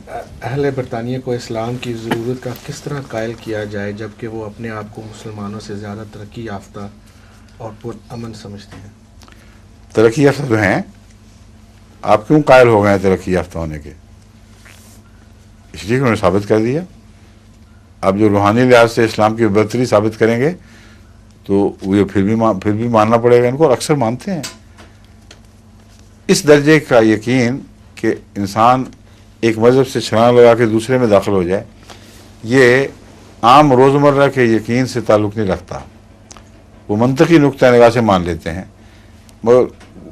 اہل برطانیہ کو اسلام کی ضرورت کا کس طرح قائل کیا جائے جبکہ وہ اپنے آپ کو مسلمانوں سے زیادہ ترقی یافتہ اور پرامن سمجھتے ہیں؟ ترقی یافتہ جو ہیں، آپ کیوں قائل ہو گئے ہیں ترقی یافتہ ہونے کے؟ اس لیے کہ انہوں نے ثابت کر دیا. آپ جو روحانی لحاظ سے اسلام کی برتری ثابت کریں گے تو وہ پھر بھی ماننا پڑے گا ان کو، اور اکثر مانتے ہیں. اس درجے کا یقین کہ انسان ایک مذہب سے چھلانگ لگا کے دوسرے میں داخل ہو جائے، یہ عام روزمرہ کے یقین سے تعلق نہیں رکھتا. وہ منطقی نقطہ نگاہ سے مان لیتے ہیں، مگر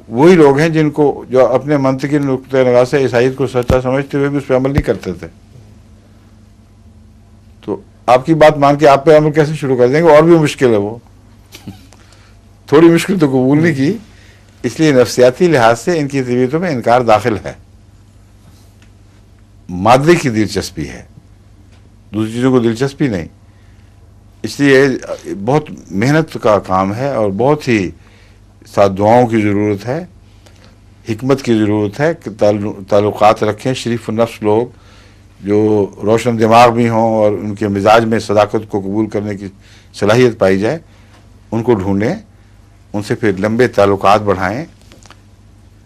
وہی لوگ ہیں جن کو جو اپنے منطقی نقطہ نگاہ سے عیسائیت کو سچا سمجھتے ہوئے بھی اس پہ عمل نہیں کرتے تھے. تو آپ کی بات مان کے آپ پہ عمل کیسے شروع کر دیں گے؟ اور بھی مشکل ہے، وہ تھوڑی مشکل تو قبول نہیں کی. اس لیے نفسیاتی لحاظ سے ان کی طبیعتوں میں انکار داخل ہے. مادے کی دلچسپی ہے، دوسری چیزوں کو دلچسپی نہیں. اس لیے بہت محنت کا کام ہے اور بہت ہی ساتھ دعاؤں کی ضرورت ہے، حکمت کی ضرورت ہے کہ تعلقات رکھیں شریف النفس لوگ جو روشن دماغ بھی ہوں اور ان کے مزاج میں صداقت کو قبول کرنے کی صلاحیت پائی جائے. ان کو ڈھونڈیں، ان سے پھر لمبے تعلقات بڑھائیں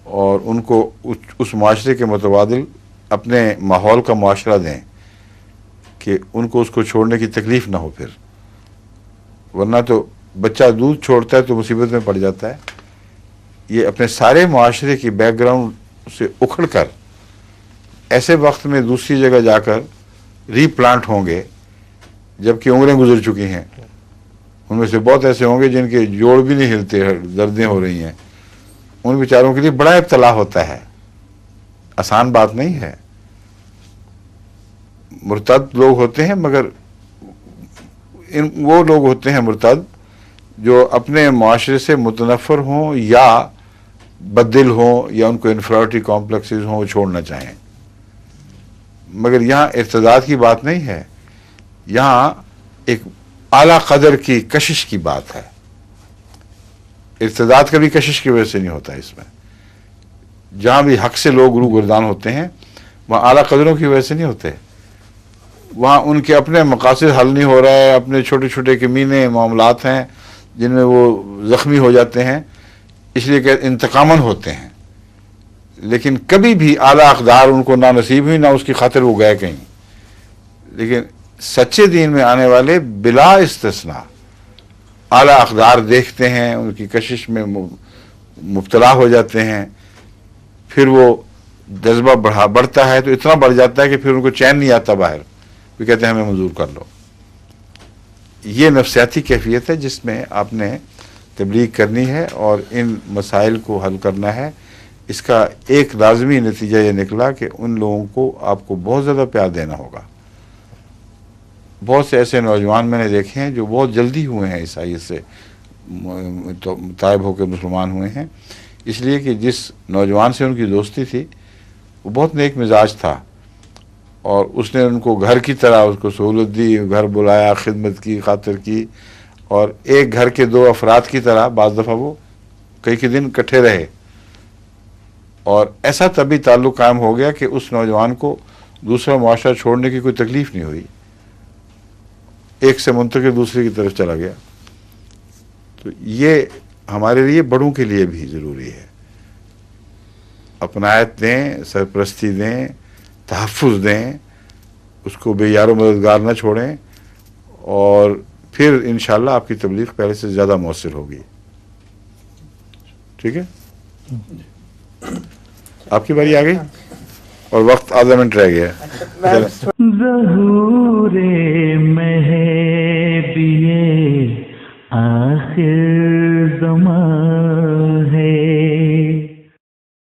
اور ان کو اس معاشرے کے متبادل اپنے ماحول کا معاشرہ دیں کہ ان کو اس کو چھوڑنے کی تکلیف نہ ہو. پھر ورنہ تو بچہ دودھ چھوڑتا ہے تو مصیبت میں پڑ جاتا ہے. یہ اپنے سارے معاشرے کی بیک گراؤنڈ سے اکھڑ کر ایسے وقت میں دوسری جگہ جا کر ری پلانٹ ہوں گے جبکہ عمریں گزر چکی ہیں. ان میں سے بہت ایسے ہوں گے جن کے جوڑ بھی نہیں ہلتے، دردیں ہو رہی ہیں. ان بیچاروں کے لیے بڑا ابتلا ہوتا ہے، آسان بات نہیں ہے. مرتد لوگ ہوتے ہیں، مگر وہ لوگ ہوتے ہیں مرتد جو اپنے معاشرے سے متنفر ہوں یا بددل ہوں یا ان کو انفیریٹی کمپلیکسز ہوں، وہ چھوڑنا چاہیں. مگر یہاں ارتداد کی بات نہیں ہے، یہاں ایک اعلیٰ قدر کی کشش کی بات ہے. ارتداد کبھی کشش کی وجہ سے نہیں ہوتا. اس میں جہاں بھی حق سے لوگ روگردان ہوتے ہیں وہاں اعلیٰ قدروں کی وجہ سے نہیں ہوتے. وہاں ان کے اپنے مقاصد حل نہیں ہو رہا ہے، اپنے چھوٹے چھوٹے کمینے معاملات ہیں جن میں وہ زخمی ہو جاتے ہیں، اس لیے کہ انتقاماً ہوتے ہیں. لیکن کبھی بھی اعلیٰ اقدار ان کو نہ نصیب ہوئی، نہ اس کی خاطر وہ گئے کہیں. لیکن سچے دین میں آنے والے بلا استثناء اعلیٰ اقدار دیکھتے ہیں، ان کی کشش میں مبتلا ہو جاتے ہیں. پھر وہ جذبہ بڑھتا ہے تو اتنا بڑھ جاتا ہے کہ پھر ان کو چین نہیں آتا باہر. وہ کہتے ہیں ہمیں منظور کر لو. یہ نفسیاتی کیفیت ہے جس میں آپ نے تبلیغ کرنی ہے اور ان مسائل کو حل کرنا ہے. اس کا ایک لازمی نتیجہ یہ نکلا کہ ان لوگوں کو آپ کو بہت زیادہ پیار دینا ہوگا. بہت سے ایسے نوجوان میں نے دیکھے ہیں جو بہت جلدی ہوئے ہیں عیسائیت سے تائب ہو کے مسلمان ہوئے ہیں، اس لیے کہ جس نوجوان سے ان کی دوستی تھی وہ بہت نیک مزاج تھا اور اس نے ان کو گھر کی طرح اس کو سہولت دی، گھر بلایا، خدمت کی، خاطر کی، اور ایک گھر کے دو افراد کی طرح بعض دفعہ وہ کئی دن اکٹھے رہے. اور ایسا طبی تعلق قائم ہو گیا کہ اس نوجوان کو دوسرا معاشرہ چھوڑنے کی کوئی تکلیف نہیں ہوئی، ایک سے منتقل دوسرے کی طرف چلا گیا. تو یہ ہمارے لیے بڑوں کے لیے بھی ضروری ہے. اپنایت دیں، سرپرستی دیں، تحفظ دیں، اس کو بے یار و مددگار نہ چھوڑیں، اور پھر انشاءاللہ آپ کی تبلیغ پہلے سے زیادہ مؤثر ہوگی. ٹھیک ہے، آپ کی باری آ گئی اور وقت آدھا منٹ رہ گیا. ظہور مہدی آخر